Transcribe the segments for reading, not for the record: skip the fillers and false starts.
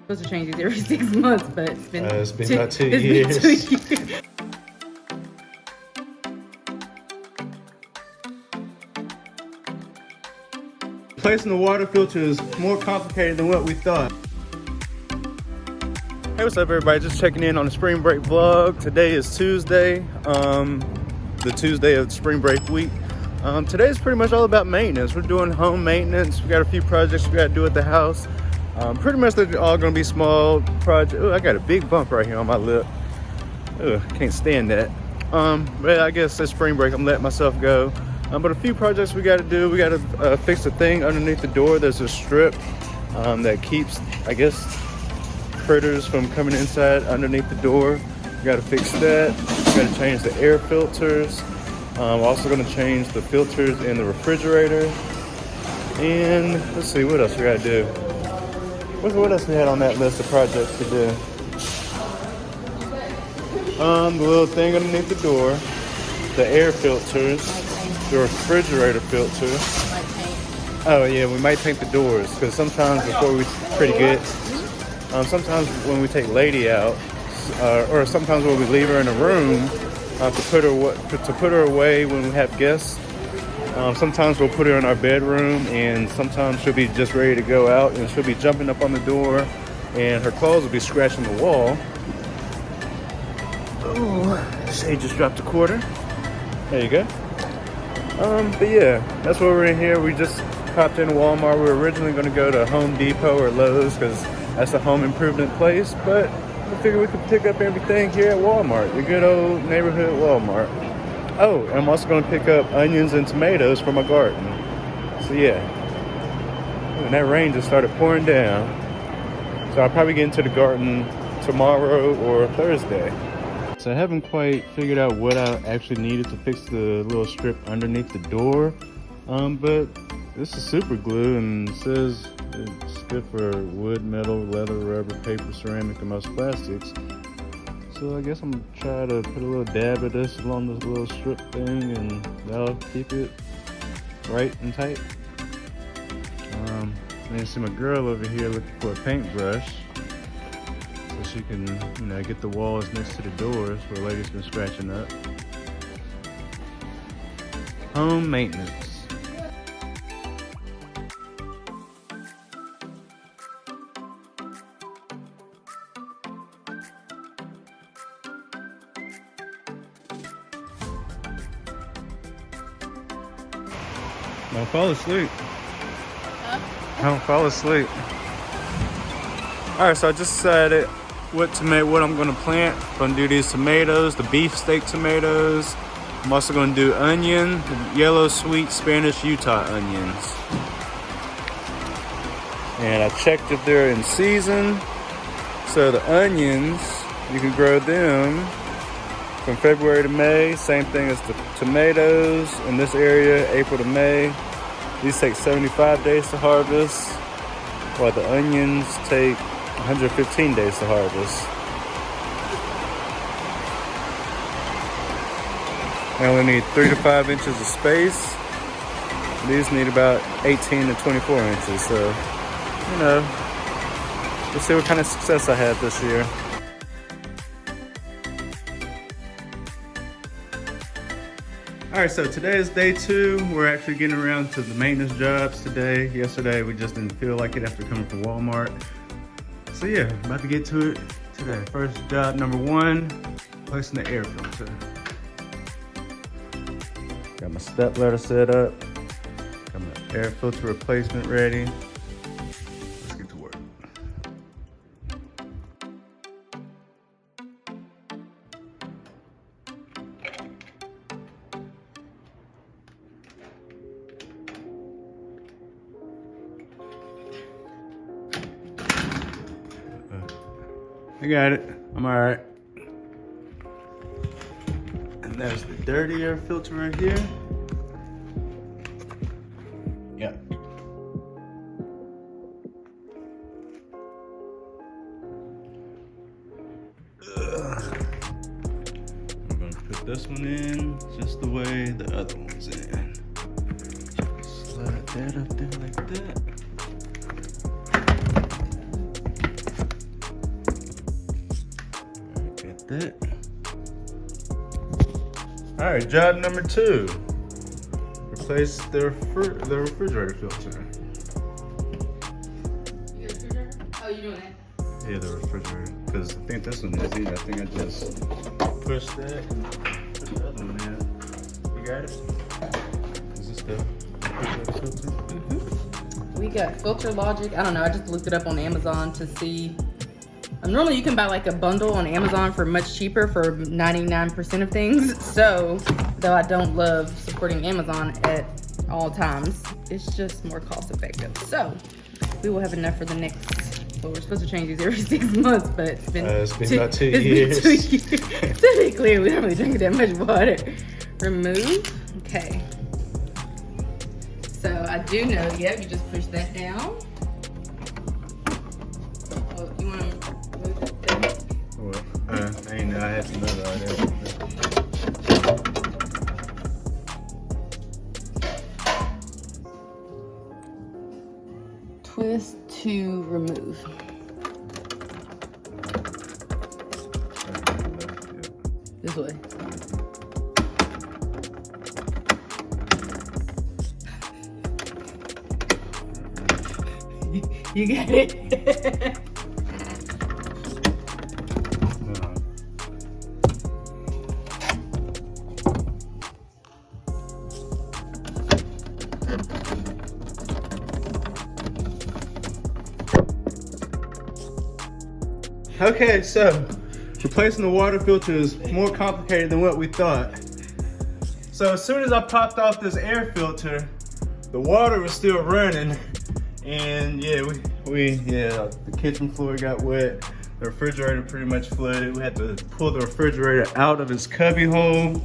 Supposed to change these every 6 months, but it's been about 2 years. Been 2 years. Placing the water filter is more complicated than what we thought. Hey, what's up everybody? Just checking in on the spring break vlog. Today is Tuesday, the Tuesday of spring break week. Today is pretty much all about maintenance. We're doing home maintenance. We got a few projects we got to do at the house. Pretty much they're all gonna be small projects. Oh, I got a big bump right here on my lip. Ugh, can't stand that. But I guess it's spring break. I'm letting myself go. But a few projects we got to do. We got to fix the thing underneath the door. There's a strip that keeps, I guess, critters from coming inside underneath the door. We got to fix that. We got to change the air filters. I'm also going to change the filters in the refrigerator. And let's see, what else we got to do? What else we had on that list of projects to do? The little thing underneath the door, the air filters, the refrigerator filter. Oh yeah, we might paint the doors because sometimes pretty good. Sometimes when we take Lady out, or sometimes when we leave her in a room to put her away when we have guests. Sometimes we'll put her in our bedroom, and sometimes she'll be just ready to go out, and she'll be jumping up on the door, and her claws will be scratching the wall. Oh, Shay just dropped a quarter. There you go. But yeah, that's why we're in here. We just popped in Walmart. We were originally going to go to Home Depot or Lowe's because that's a home improvement place, but we figured we could pick up everything here at Walmart, the good old neighborhood Walmart. Oh, and I'm also going to pick up onions and tomatoes for my garden. So yeah, and that rain just started pouring down. So I'll probably get into the garden tomorrow or Thursday. So I haven't quite figured out what I actually needed to fix the little strip underneath the door. But this is super glue and it says it's good for wood, metal, leather, rubber, paper, ceramic, and most plastics. So I guess I'm gonna try to put a little dab of this along this little strip thing, and that'll keep it right and tight. And you see my girl over here looking for a paintbrush, so she can, get the walls next to the doors where Lady's been scratching up. Home maintenance. Don't fall asleep. Huh? Don't fall asleep. Alright, so I just decided what I'm going to plant. I'm going to do these tomatoes, the beefsteak tomatoes. I'm also going to do onion, yellow sweet Spanish Utah onions. And I checked if they're in season. So the onions, you can grow them from February to May. Same thing as the tomatoes in this area, April to May. These take 75 days to harvest, while the onions take 115 days to harvest. I only need 3 to 5 inches of space. These need about 18 to 24 inches. So, we'll see what kind of success I have this year. Alright, so today is day 2. We're actually getting around to the maintenance jobs today. Yesterday we just didn't feel like it after coming from Walmart. So yeah, about to get to it today. First job number 1, placing the air filter. Got my step ladder set up. Got my air filter replacement ready. Let's get to work. I got it. I'm all right. And there's the dirty air filter right here. Yep. I'm gonna put this one in just the way the other one's in. Slide that up there like that. that. All right, job number 2. Replace the refrigerator filter. You got a screwdriver? Oh, you doing that? Yeah, the refrigerator. Because I think this one is easy. I think I just push that and put the other one in. You got it? Is this the refrigerator filter? We got Filter Logic. I don't know. I just looked it up on Amazon to see. Normally you can buy like a bundle on Amazon for much cheaper for 99% of things. So, though I don't love supporting Amazon at all times, it's just more cost effective. So, we will have enough for the next. Well, we're supposed to change these every 6 months, but it's been about 2 years. Been 2 years. To be clear, we don't really drink that much water. Remove. Okay. So I do know, yeah, you just push that down. Oh, you want to move it? What? I ain't know. I had some other idea. Twist to remove. This way. You got it. Okay, so replacing the water filter is more complicated than what we thought. So as soon as I popped off this air filter, the water was still running, and yeah, the kitchen floor got wet. The refrigerator pretty much flooded. We had to pull the refrigerator out of its cubby hole.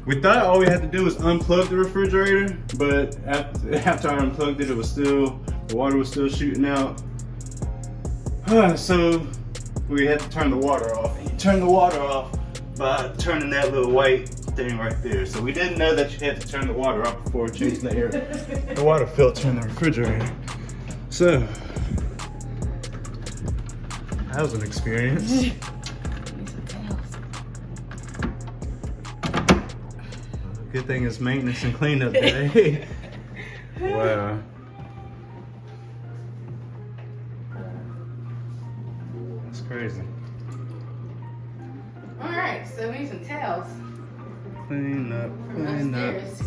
We thought all we had to do was unplug the refrigerator, but after I unplugged it, the water was still shooting out. So we had to turn the water off. You turn the water off by turning that little white thing right there. So we didn't know that you had to turn the water off before changing the water filter in the refrigerator. So that was an experience. Good thing it's maintenance and cleanup day. Wow. That's crazy. Alright, so we need some towels. Clean up, From clean up. upstairs.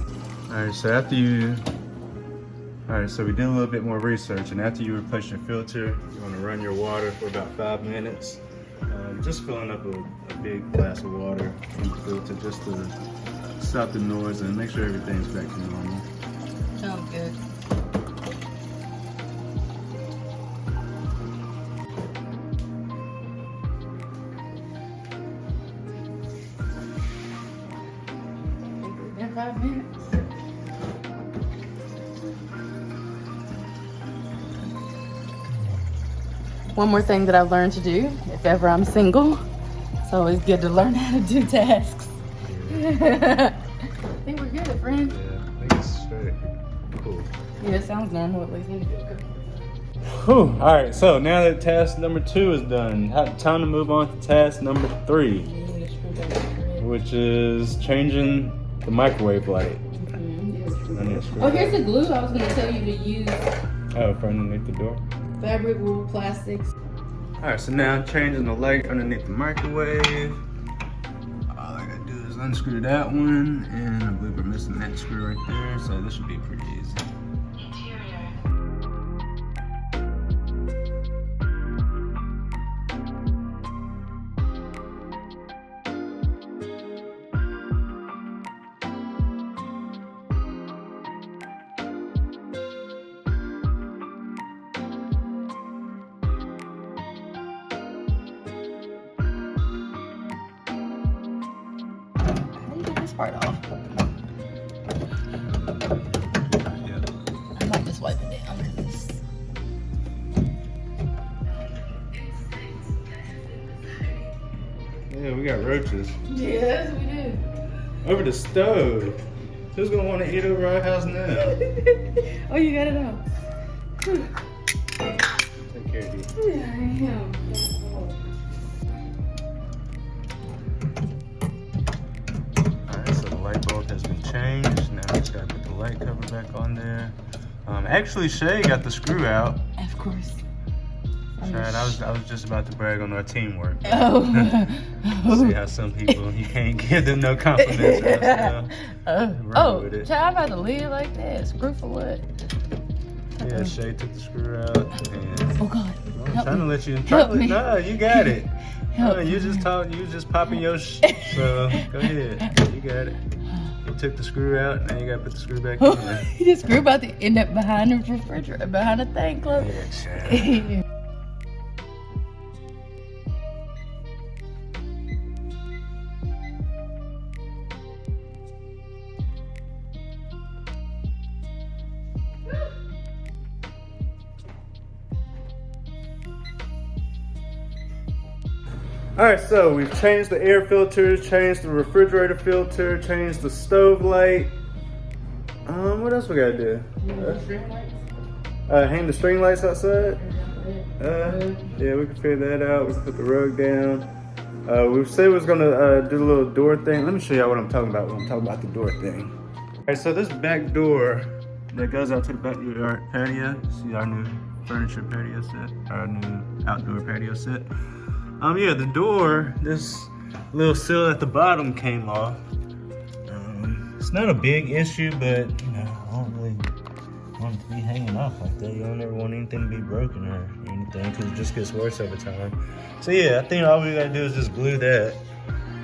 Alright, so we did a little bit more research, and after you replace your filter, you want to run your water for about 5 minutes. Just filling up a big glass of water in the filter just to stop the noise and make sure everything's back to normal. Sounds good. In 5 minutes. One more thing that I've learned to do, if ever I'm single, it's always good to learn how to do tasks. I think we're good, friend. Yeah, I think it's straight. Cool. Yeah, it sounds normal at least. Whew. All right, so now that task number 2 is done, time to move on to task number 3, which is changing the microwave light. Oh, here's the glue I was going to tell you to use. Oh, for underneath the door? Fabric, wool, plastics. All right, so now I'm changing the light underneath the microwave. All I gotta do is unscrew that one, and I believe we're missing that screw right there, so this should be pretty easy. Part off. Yeah. I might just wipe it down. Yeah, we got roaches. Yes, we do. Over the stove. Who's gonna want to eat over our house now? Oh, you got it out. Take care of you. Yeah, I am. changed. Now I just gotta put the light cover back on there. Actually, Shay got the screw out. Of course. Right, I was just about to brag on our teamwork. Oh. See how some people, you can't give them no compliments. Child, I'm about to leave it like that. Screw for what? Yeah, Shay took the screw out. And Oh God. I'm trying to let you. Help me. No, you got it. Help You just popping your so go ahead. You got it. You took the screw out, now you gotta put the screw back in. The screw about to end up behind the refrigerator, behind the thing close. Yeah, Alright, so we've changed the air filters, changed the refrigerator filter, changed the stove light. What else we gotta do? Hang the string lights outside? Yeah, we can figure that out. We can put the rug down. We said we was gonna do the little door thing. Let me show y'all what I'm talking about when I'm talking about the door thing. Alright, so this back door that goes out to the backyard patio. See our new furniture patio set, our new outdoor patio set. Yeah, the door, this little sill at the bottom came off. It's not a big issue, but you know, I don't really want it to be hanging off like that. You don't ever want anything to be broken or anything, because it just gets worse over time. So yeah, I think all we gotta do is just glue that,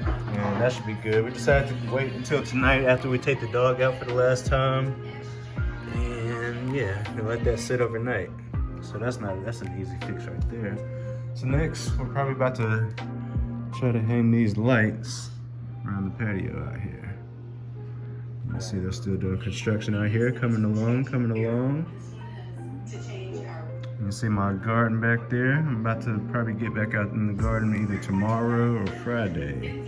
and that should be good. We decided to wait until tonight after we take the dog out for the last time, and yeah, and let that sit overnight. So that's an easy fix right there. So next, we're probably about to try to hang these lights around the patio out here. You see they're still doing construction out here, coming along. You see my garden back there. I'm about to probably get back out in the garden either tomorrow or Friday.